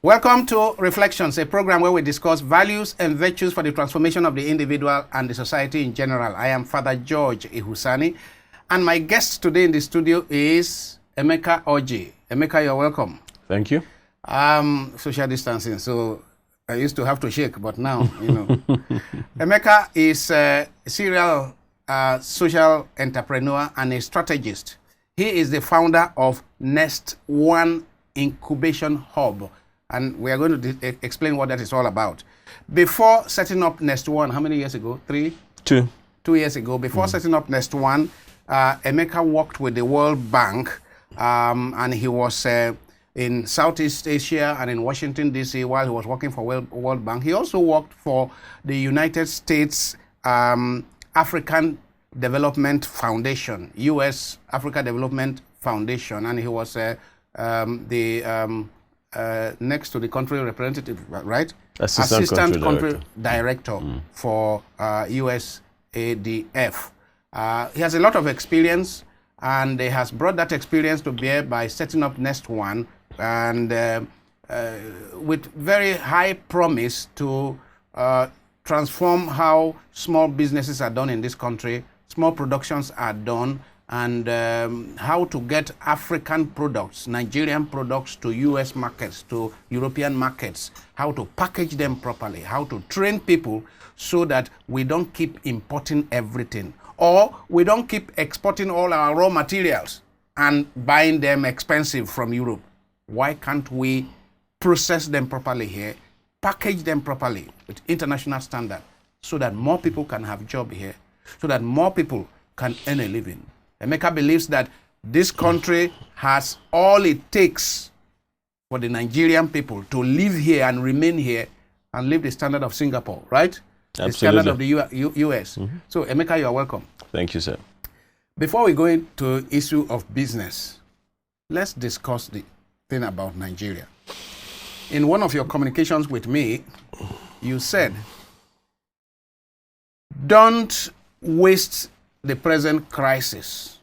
Welcome to Reflections, a program where we discuss values and virtues for the transformation of the individual and the society in general. I am Father George Ehusani, and my guest today in the studio is Emeka Orjih. Emeka, you're welcome. Thank you. Social distancing, so I used to have to shake, but now, Emeka is a serial social entrepreneur and a strategist. He is the founder of Nest One Incubation Hub, and we are going to explain what that is all about. Before setting up Nest One, how many years ago? 2 years ago. Before setting up Nest One, Emeka worked with the World Bank, and he was in Southeast Asia and in Washington, D.C. while he was working for World Bank. He also worked for the United States African Development Foundation, U.S. Africa Development Foundation, and he was next to the country representative, right? Assistant country director for USADF. He has a lot of experience, and he has brought that experience to bear by setting up Nest One, and with very high promise to transform how small businesses are done in this country, small productions are done, and how to get African products, Nigerian products to US markets, to European markets, how to package them properly, how to train people so that we don't keep importing everything, or we don't keep exporting all our raw materials and buying them expensive from Europe. Why can't we process them properly here, package them properly with international standard, so that more people can have job here, so that more people can earn a living? Emeka believes that this country has all it takes for the Nigerian people to live here and remain here and live the standard of Singapore, right? Absolutely. The standard of the US. So, Emeka, you are welcome. Thank you, sir. Before we go into issue of business, let's discuss the thing about Nigeria. In one of your communications with me, you said, don't waste the present crisis.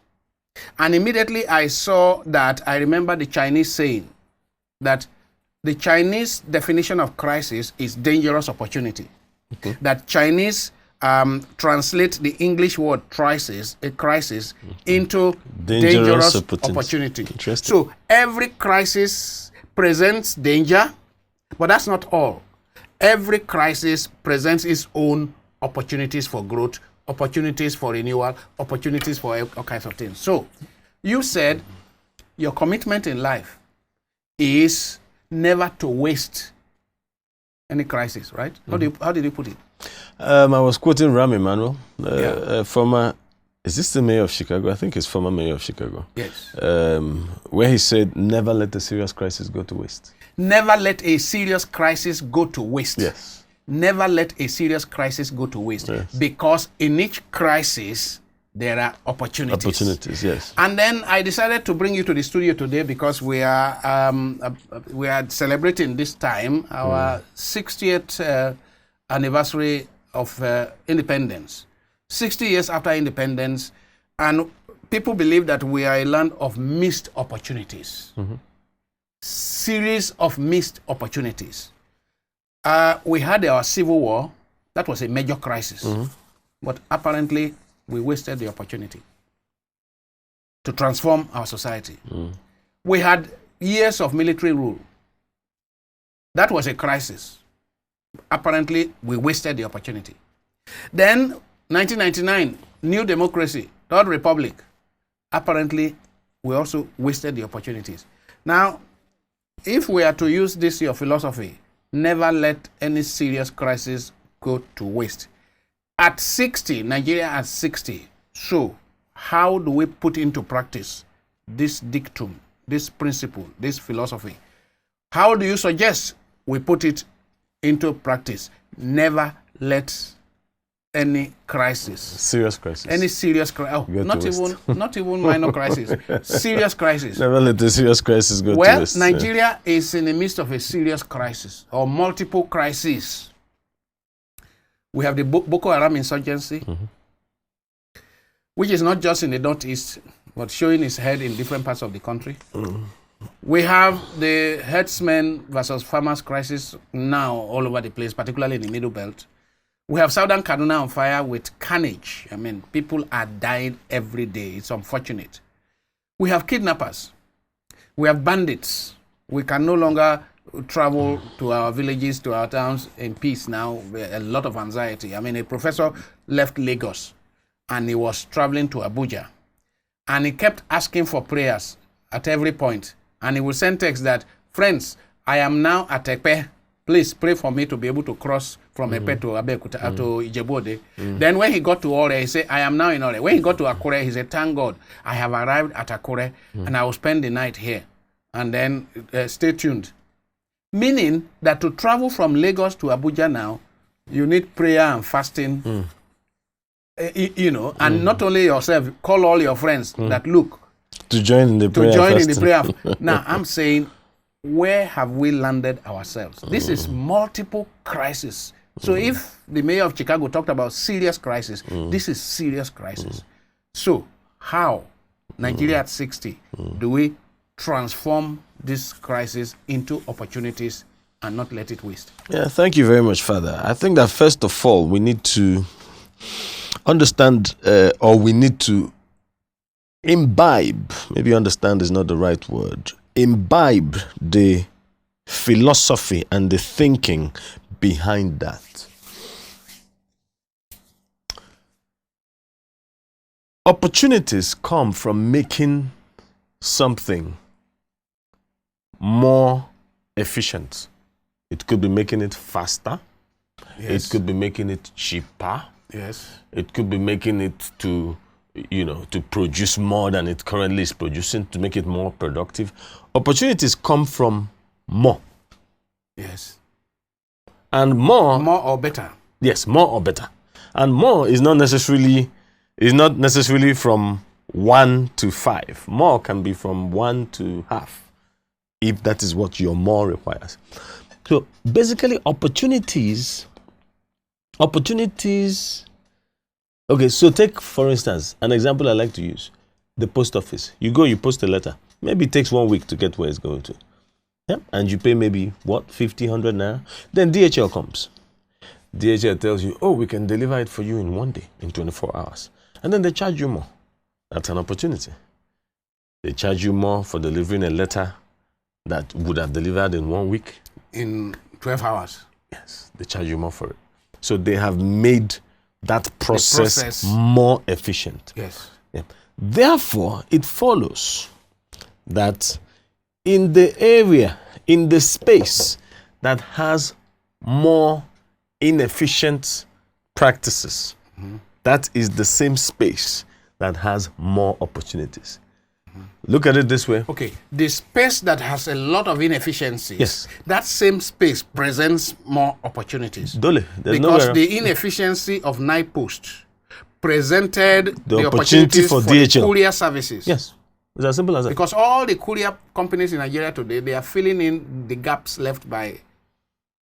And immediately I saw that, I remember the Chinese saying that the Chinese definition of crisis is dangerous opportunity. Okay. That Chinese translate the English word crisis into dangerous opportunity. So every crisis presents danger, but that's not all. Every crisis presents its own opportunities for growth, opportunities for renewal, opportunities for all kinds of things. So you said your commitment in life is never to waste any crisis, right? How did you put it? I was quoting Rahm Emanuel, former, is this the mayor of Chicago? I think it's former mayor of Chicago. Yes. Where he said, never let a serious crisis go to waste. Never let a serious crisis go to waste. Yes. Never let a serious crisis go to waste. Yes. Because in each crisis, there are opportunities. Opportunities, yes. And then I decided to bring you to the studio today because we are celebrating this time our 60th anniversary of independence. 60 years after independence, and people believe that we are a land of missed opportunities. Series of missed opportunities. We had our civil war. That was a major crisis. But apparently, we wasted the opportunity to transform our society. We had years of military rule. That was a crisis. Apparently, we wasted the opportunity. Then, 1999, new democracy, Third Republic. Apparently, we also wasted the opportunities. Now, if we are to use this your philosophy, never let any serious crisis go to waste. At 60, Nigeria at 60. So, how do we put into practice this dictum, this principle, this philosophy? How do you suggest we put it into practice? Never let any crisis, serious crisis, any serious crisis, not even minor crisis, serious crisis. Never let the serious crisis go to waste. Well, Nigeria is in the midst of a serious crisis or multiple crises. We have the Boko Haram insurgency, which is not just in the northeast, but showing its head in different parts of the country. We have the herdsmen versus farmers crisis now all over the place, particularly in the Middle Belt. We have Southern Kaduna on fire with carnage. I mean, people are dying every day. It's unfortunate. We have kidnappers. We have bandits. We can no longer travel to our villages, to our towns in peace now. A lot of anxiety. I mean, a professor left Lagos and he was traveling to Abuja. And he kept asking for prayers at every point. And he would send text that, friends, I am now at Epe. Please pray for me to be able to cross from Epe to Abeokuta to Ijebu-Ode. Then when he got to Ore, he said, I am now in Ore. When he got to Akure, he said, thank God, I have arrived at Akure and I will spend the night here. And then stay tuned. Meaning that to travel from Lagos to Abuja now, you need prayer and fasting. You know, and not only yourself, call all your friends that look. To join in the prayer. To join in the prayer. Now, I'm saying, where have we landed ourselves? This is multiple crisis. So if the mayor of Chicago talked about serious crisis, this is serious crisis. So how, Nigeria at 60, do we transform this crisis into opportunities and not let it waste? Yeah, thank you very much, Father. I think that first of all, we need to understand or we need to imbibe, maybe understand is not the right word, imbibe the philosophy and the thinking behind that. Opportunities come from making something more efficient. It could be making it faster. Yes. It could be making it cheaper. Yes. It could be making it to produce more than it currently is producing, to make it more productive. Opportunities come from more. Yes. And more or better. Yes, more or better. And more is not necessarily from 1 to 5. More can be from 1 to half, if that is what your more requires. So basically opportunities. Okay, so take, for instance, an example I like to use. The post office. You go, you post a letter. Maybe it takes 1 week to get where it's going to. Yeah? And you pay maybe, 50, 100 naira. Then DHL comes. DHL tells you, oh, we can deliver it for you in 1 day, in 24 hours. And then they charge you more. That's an opportunity. They charge you more for delivering a letter that would have delivered in 1 week. In 12 hours. Yes, they charge you more for it. So they have made that process more efficient. Yes. Yeah. Therefore, it follows that in the area, in the space that has more inefficient practices, that is the same space that has more opportunities. Look at it this way. Okay, the space that has a lot of inefficiencies, yes, that same space presents more opportunities. Dole, because the inefficiency of night post presented the opportunities for DHL. The courier services. Yes, it's as simple as that. Because all the courier companies in Nigeria today, they are filling in the gaps left by.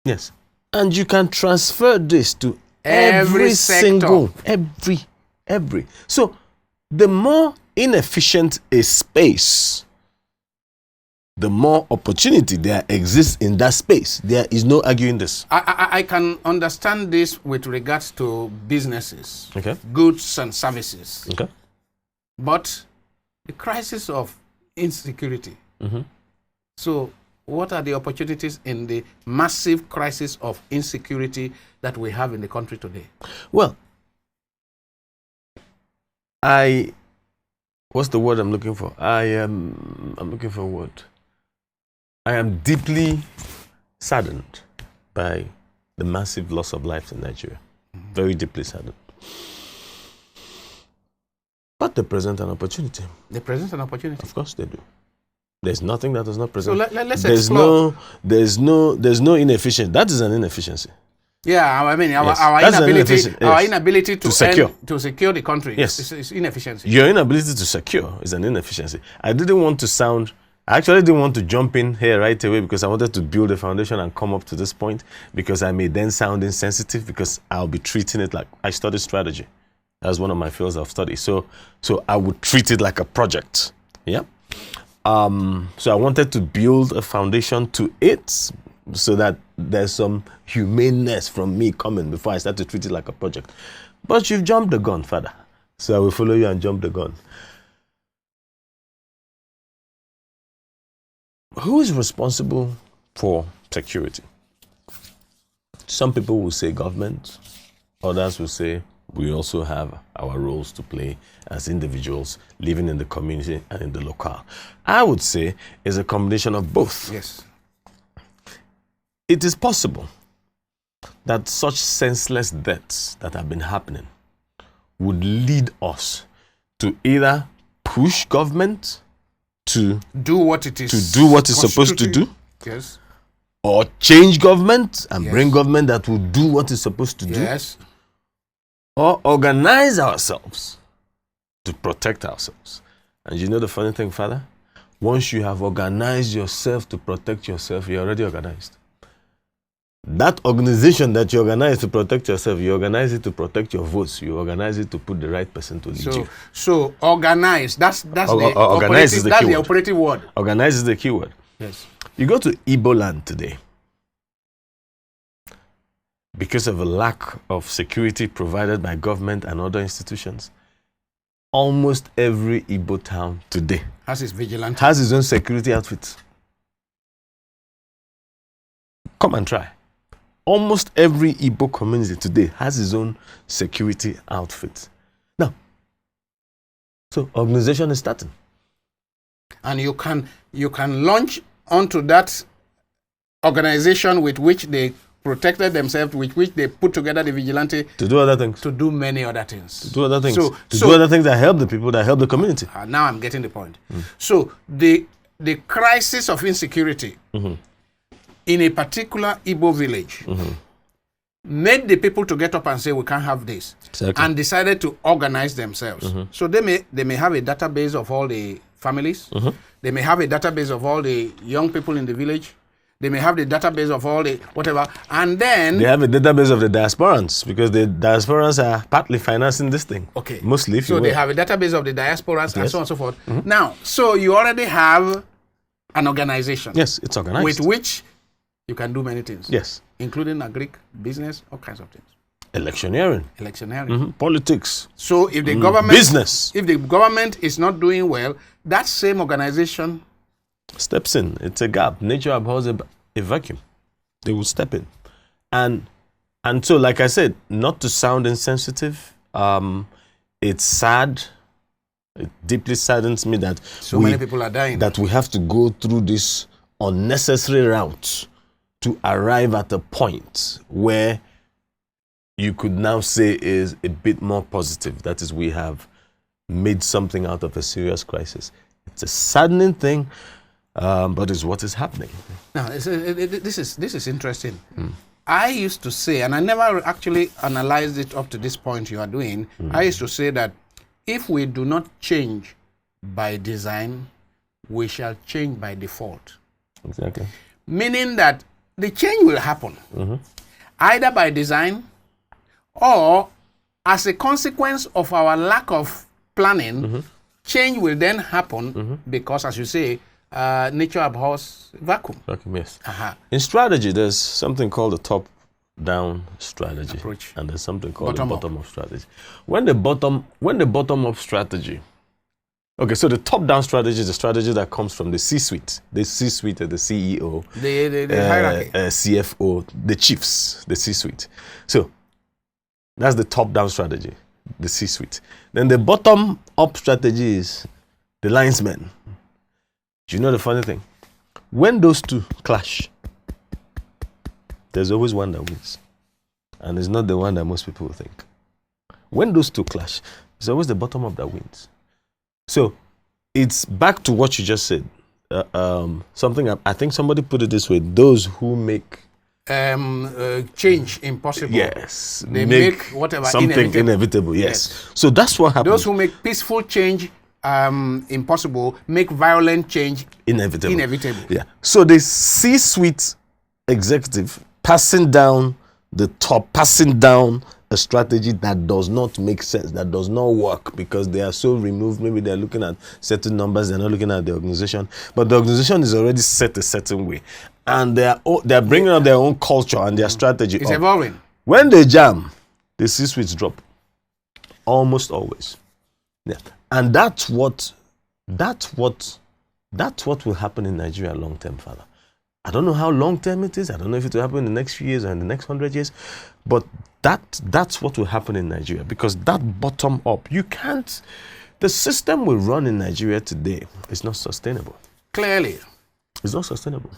Yes, and you can transfer this to every single, every. So the more inefficient a space, the more opportunity there exists in that space. There is no arguing this. I can understand this with regards to businesses, okay, goods and services. Okay. But the crisis of insecurity. So what are the opportunities in the massive crisis of insecurity that we have in the country today? Well, what's the word I'm looking for? I'm looking for a word. I am deeply saddened by the massive loss of lives in Nigeria. Very deeply saddened. But they present an opportunity. They present an opportunity. Of course they do. There's nothing that does not present. So let's explore. There's no inefficiency. That is an inefficiency. Yeah, I mean, Yes. our inability to secure the country. Yes. is inefficiency. Your inability to secure is an inefficiency. I actually didn't want to jump in here right away because I wanted to build a foundation and come up to this point, because I may then sound insensitive, because I'll be treating it like I studied strategy. That's one of my fields of study. So I would treat it like a project. Yeah. So I wanted to build a foundation to it so that there's some humaneness from me coming before I start to treat it like a project. But you've jumped the gun, Father. So I will follow you and jump the gun. Who is responsible for security? Some people will say government. Others will say we also have our roles to play as individuals living in the community and in the locale. I would say it's a combination of both. Yes. It is possible that such senseless deaths that have been happening would lead us to either push government to do what it is supposed to do, yes, or change government and yes, bring government that will do what it's supposed to do, yes, or organize ourselves to protect ourselves. And you know the funny thing, Father? Once you have organized yourself to protect yourself, you're already organized. That organization that you organize to protect yourself, you organize it to protect your votes. You organize it to put the right person to lead you. So organize. That's the operative word. Organize is the key word. Yes. You go to Igbo land today, because of a lack of security provided by government and other institutions, almost every Igbo town today has its own security outfit. Come and try. Almost every Igbo community today has its own security outfit. Now, so organization is starting. And you can launch onto that organization with which they protected themselves, with which they put together the vigilante to do other things. To do many other things. To do other things. Do other things that help the people, that help the community. Now I'm getting the point. So the crisis of insecurity in a particular Igbo village made the people to get up and say we can't have this, and decided to organize themselves. So they may have a database of all the families. They may have a database of all the young people in the village. They may have the database of all the whatever, and then they have a database of the diasporans, because the diasporans are partly financing this thing. Okay, mostly. If so you they will. have a database of the diasporans, and so on and so forth. Now, so you already have an organization. Yes, it's organized. With which you can do many things. Yes, including agric, business, all kinds of things. Electioneering, politics. So if the government business, if the government is not doing well, that same organization steps in. It's a gap. Nature abhors a vacuum. They will step in. And so, like I said, not to sound insensitive, it's sad. It deeply saddens me that many people are dying. That we have to go through this unnecessary route to arrive at a point where you could now say is a bit more positive. That is, we have made something out of a serious crisis. It's a saddening thing. But it's what is happening. Now, this is interesting. I used to say, and I never actually analyzed it up to this point you are doing, I used to say that if we do not change by design, we shall change by default. Exactly. Meaning that the change will happen, either by design or as a consequence of our lack of planning, change will then happen because, as you say, nature abhors vacuum. Vacuum, yes. In strategy, there's something called the top-down strategy, approach, and there's something called the bottom-up strategy. When the bottom-up strategy, okay, so the top-down strategy is a strategy that comes from the C-suite. The C-suite is the CEO, the hierarchy, CFO, the chiefs, the C-suite. So that's the top-down strategy, the C-suite. Then the bottom-up strategy is the linesmen. Do you know the funny thing? When those two clash, there's always one that wins. And it's not the one that most people think. When those two clash, it's always the bottom up that wins. So it's back to what you just said. Something I think somebody put it this way: those who make change impossible. Yes, they make whatever something inevitable. Yes. So that's what happens. Those who make peaceful change impossible make violent change inevitable. Yeah. So the C-suite executive passing down the top, passing down a strategy that does not make sense, that does not work, because they are so removed. Maybe they're looking at certain numbers, they're not looking at the organization, but the organization is already set a certain way, and they're bringing up their own culture and their strategy. It's evolving. When they jam, the C-suites drop, almost always. Yeah, and that's what will happen in Nigeria long term, Father. I don't know how long term it is. I don't know if it will happen in the next few years or in the next 100 years, but that's what will happen in Nigeria, because that bottom up, you can't. The system we run in Nigeria today is not sustainable. Clearly, it's not sustainable.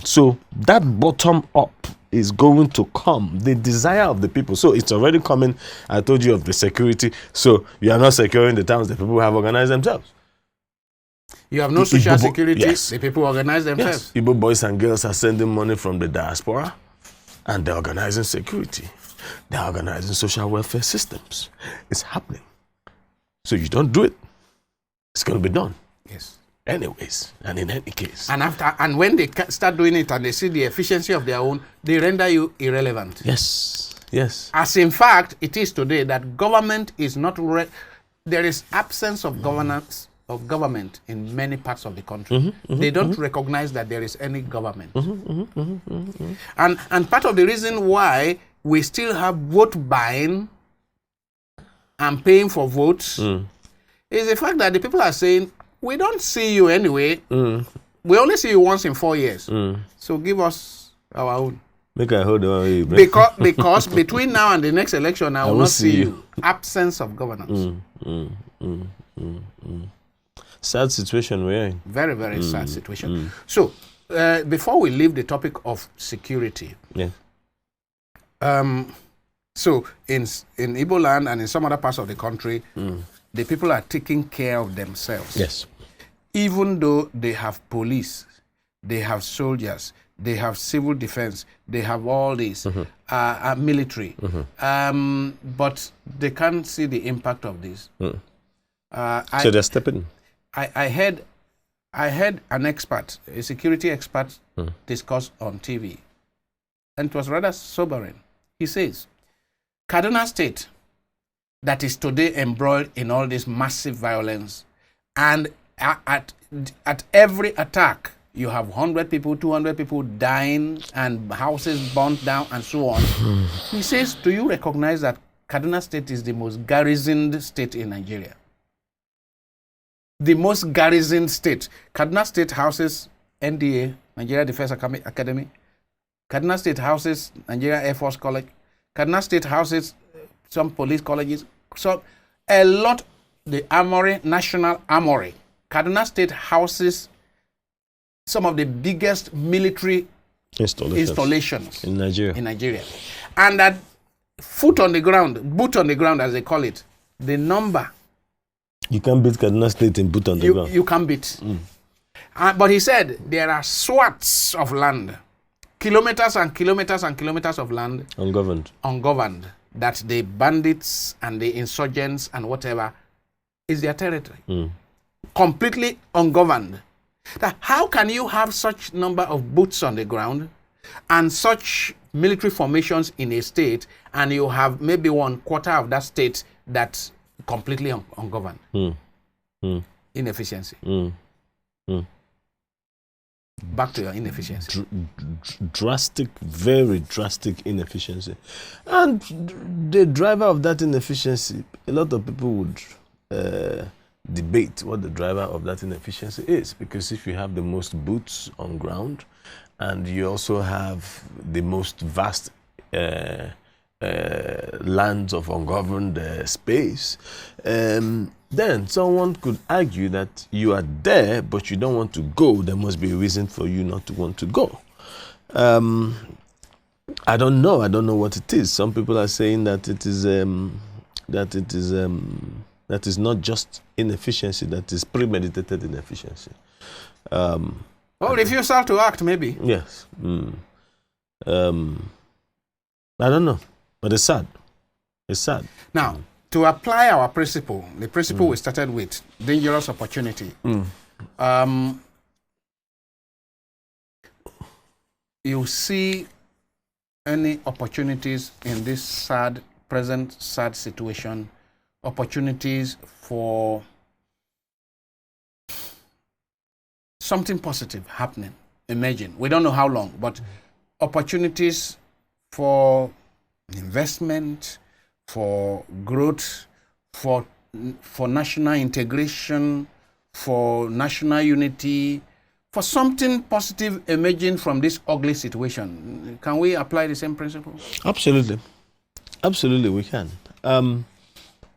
So that bottom up is going to come, the desire of the people. So it's already coming. I told you of the security. So you are not securing the towns. The people have organized themselves. You have no social security. Yes. The people organize themselves. Yes. Igbo boys and girls are sending money from the diaspora, and they're organizing security. They're organizing social welfare systems. It's happening. So you don't do it, it's going to be done. Yes. Anyways, and in any case. And when they start doing it and they see the efficiency of their own, they render you irrelevant. Yes. Yes. As in fact, it is today that government is not. There is absence of governance. Of government in many parts of the country. They don't recognize that there is any government. And part of the reason why we still have vote buying and paying for votes is the fact that the people are saying, we don't see you anyway. We only see you once in 4 years. So give us our own. Make a hold on. Because between now and the next election, I will not see you. Absence of governance. Sad situation we're in. Very, very sad situation. So, before we leave the topic of security, so in Igbo land and in some other parts of the country, the people are taking care of themselves. Yes. Even though they have police, they have soldiers, they have civil defense, they have all this, military, but they can't see the impact of this. So they're stepping. I heard an expert, a security expert, discuss on TV, and it was rather sobering. He says, Kaduna State, that is today embroiled in all this massive violence, and at every attack, you have 100 people, 200 people dying, and houses burnt down, and so on. He says, do you recognize that Kaduna State is the most garrisoned state in Nigeria? The most garrisoned state. Kaduna State houses NDA, Nigeria Defense Academy. Kaduna State houses Nigeria Air Force College. Kaduna State houses some police colleges. So a lot, the Armory, National Armory. Kaduna State houses some of the biggest military installations in Nigeria. And that foot on the ground, boot on the ground as they call it, the number. You can't beat Kaduna State in boot on the ground. You can't beat. But he said there are swaths of land, kilometers and kilometers and kilometers of land. Ungoverned. That the bandits and the insurgents and whatever is their territory. Completely ungoverned. How can you have such number of boots on the ground and such military formations in a state, and you have maybe 1/4 of that state that's completely ungoverned? Inefficiency. Back to your inefficiency. Very drastic inefficiency. And the driver of that inefficiency, a lot of people would debate what the driver of that inefficiency is, because if you have the most boots on ground and you also have the most vast lands of ungoverned space, then someone could argue that you are there but you don't want to go. There must be a reason for you not to want to go. I don't know what it is. Some people are saying that it is not just inefficiency, that is premeditated inefficiency. Refusal to act, maybe. Yes. I don't know, but it's sad. It's sad. Now, to apply our principle, the principle we started with, dangerous opportunity. You see any opportunities in this sad present sad situation opportunities for something positive happening, emerging? We don't know how long, but opportunities for investment, for growth, for national integration, for national unity, for something positive emerging from this ugly situation. Can we apply the same principle? Absolutely. Absolutely, we can.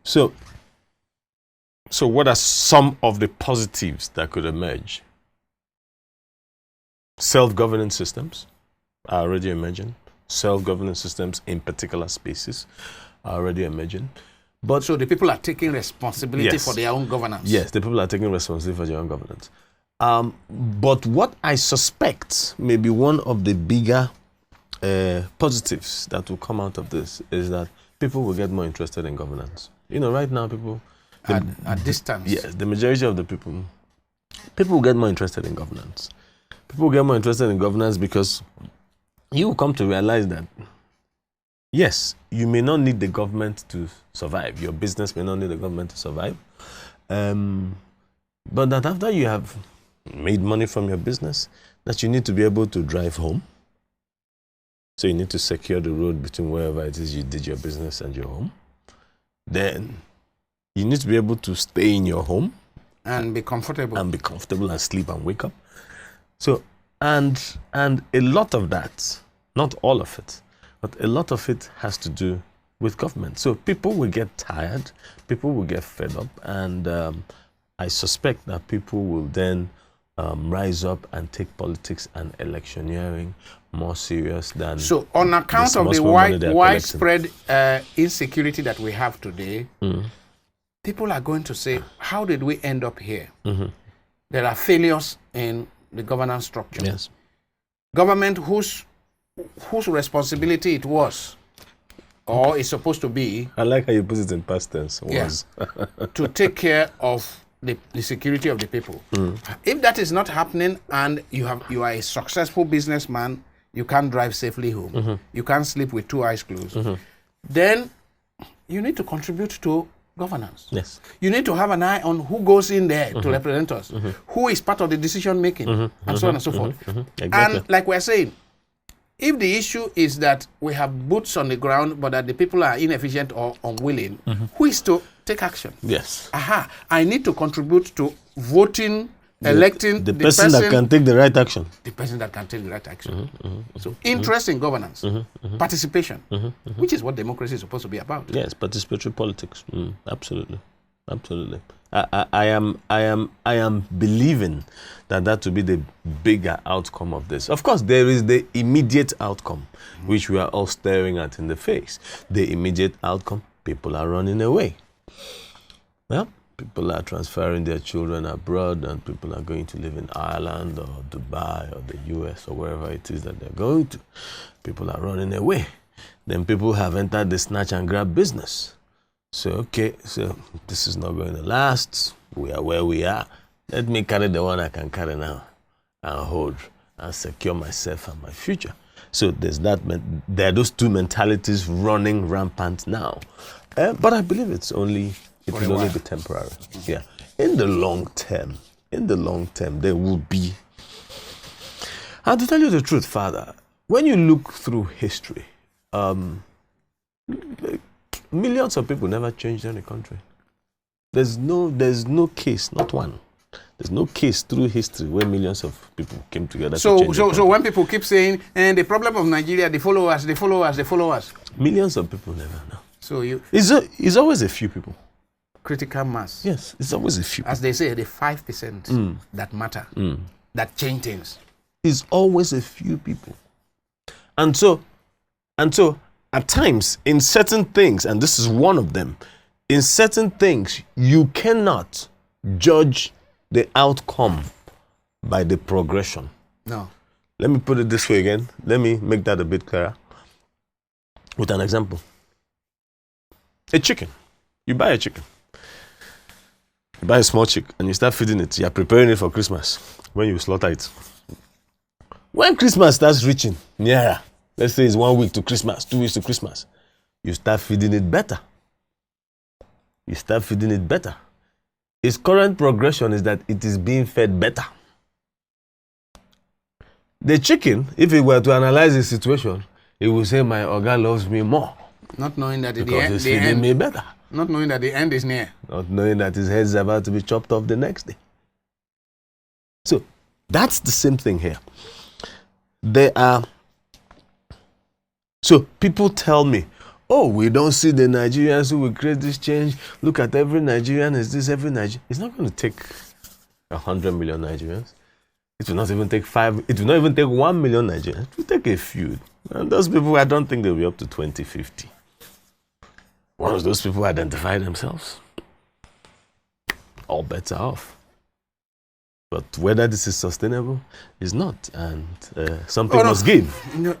So what are some of the positives that could emerge? Self-governing systems are already emerging. Self-governing systems in particular spaces are already emerging. But so the people are taking responsibility for their own governance. Yes, the people are taking responsibility for their own governance. But what I suspect may be one of the bigger positives that will come out of this is that people will get more interested in governance. You know, right now people at distance. Yes, the majority of the people will get more interested in governance. People will get more interested in governance because you will come to realize that yes, you may not need the government to survive. Your business may not need the government to survive. But that after you have made money from your business, that you need to be able to drive home. So you need to secure the road between wherever it is you did your business and your home. Then you need to be able to stay in your home. And be comfortable. And be comfortable and sleep and wake up. So, and a lot of that, not all of it, but a lot of it has to do with government. So people will get tired, people will get fed up, and I suspect that people will then rise up and take politics and electioneering more serious than... So on account of the widespread insecurity that we have today, people are going to say, how did we end up here? There are failures in the governance structure. Yes. Government whose responsibility it was, or is supposed to be... I like how you put it in past tense. Was. To take care of the security of the people. If that is not happening and you are a successful businessman, you can't drive safely home, you can't sleep with two eyes closed, then you need to contribute to governance. Yes. You need to have an eye on who goes in there to represent us, who is part of the decision making, and so on and so forth. Exactly. And like we're saying, if the issue is that we have boots on the ground, but that the people are inefficient or unwilling, who is to take action? Yes. I need to contribute to voting, electing the person that can take the right action. The person that can take the right action. So interest in governance, participation, which is what democracy is supposed to be about. Yes, participatory politics. Absolutely. Absolutely. I am believing that will be the bigger outcome of this. Of course, there is the immediate outcome, which we are all staring at in the face. The immediate outcome, people are running away. Well, people are transferring their children abroad, and people are going to live in Ireland or Dubai or the US or wherever it is that they're going to. People are running away. Then people have entered the snatch and grab business. So, okay, so this is not going to last. We are where we are. Let me carry the one I can carry now and hold and secure myself and my future. So there are those two mentalities running rampant now. But I believe it will only be temporary. Yeah. In the long term, there will be. And to tell you the truth, Father, when you look through history, millions of people never changed any country. There's no case, not one. There's no case through history where millions of people came together. So when people keep saying, and the problem of Nigeria, they follow us. Millions of people never know. So it's always a few people. Critical mass. Yes, it's always a few. As they say, the 5% that matter, that change things. It's always a few people. And so at times, in certain things, and this is one of them, in certain things, you cannot judge the outcome by the progression. No. Let me put it this way again. Let me make that a bit clearer with an example. A chicken. You buy a chicken. You buy a small chicken and you start feeding it. You are preparing it for Christmas when you slaughter it. When Christmas starts reaching nearer, let's say it's 1 week to Christmas, 2 weeks to Christmas, you start feeding it better. You start feeding it better. Its current progression is that it is being fed better. The chicken, if it were to analyze the situation, it will say, my Oga loves me more. Not knowing that because he's feeding me better. Not knowing that the end is near. Not knowing that his head is about to be chopped off the next day. So that's the same thing here. So people tell me, oh, we don't see the Nigerians who will create this change. Look at every Nigerian, is this every Nigerian? It's not going to take 100 million Nigerians. It will not even take 5, it will not even take 1 million Nigerians. It will take a few. And those people, I don't think they'll be up to 2050. Once those people identify themselves, all bets are off. But whether this is sustainable is not, and something must give. No,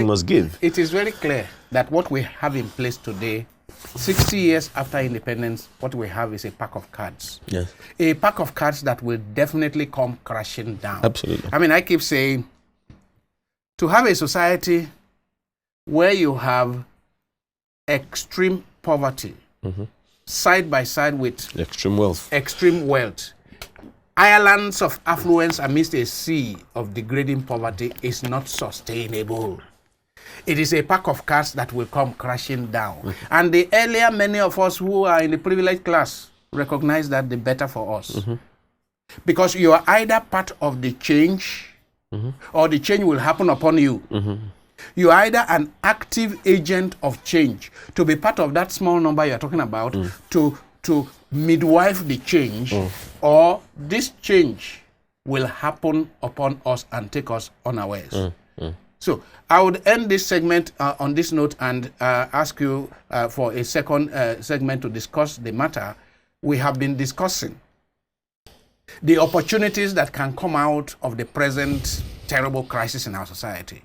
must give. It is very clear that what we have in place today, 60 years after independence, what we have is a pack of cards. Yes. A pack of cards that will definitely come crashing down. Absolutely. I mean, I keep saying, to have a society where you have extreme poverty side by side with extreme wealth, islands of affluence amidst a sea of degrading poverty is not sustainable. It is a pack of cards that will come crashing down. And the earlier many of us who are in the privileged class recognize that, the better for us. Because you are either part of the change or the change will happen upon you. You are either an active agent of change, to be part of that small number you're talking about, to midwife the change, or this change will happen upon us and take us unawares. So I would end this segment on this note and ask you for a second segment to discuss the matter. We have been discussing the opportunities that can come out of the present terrible crisis in our society.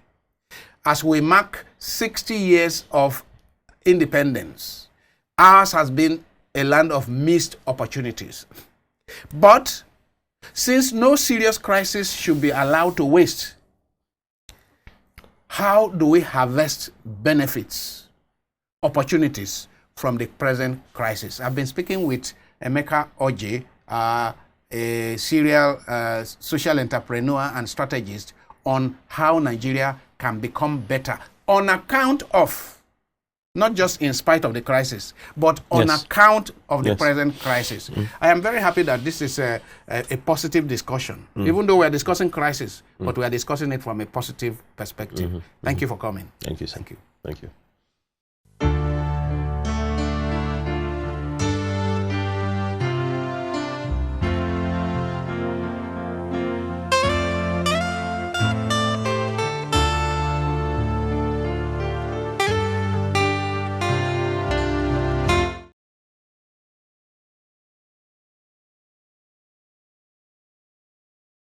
As we mark 60 years of independence, ours has been a land of missed opportunities. But since no serious crisis should be allowed to waste, how do we harvest benefits, opportunities from the present crisis? I've been speaking with Emeka Orjih, a serial social entrepreneur and strategist, on how Nigeria can become better on account of, not just in spite of the crisis, but on account of the present crisis. I am very happy that this is a positive discussion, even though we are discussing crisis, but we are discussing it from a positive perspective. Thank you for coming. Thank you. Thank you. Thank you.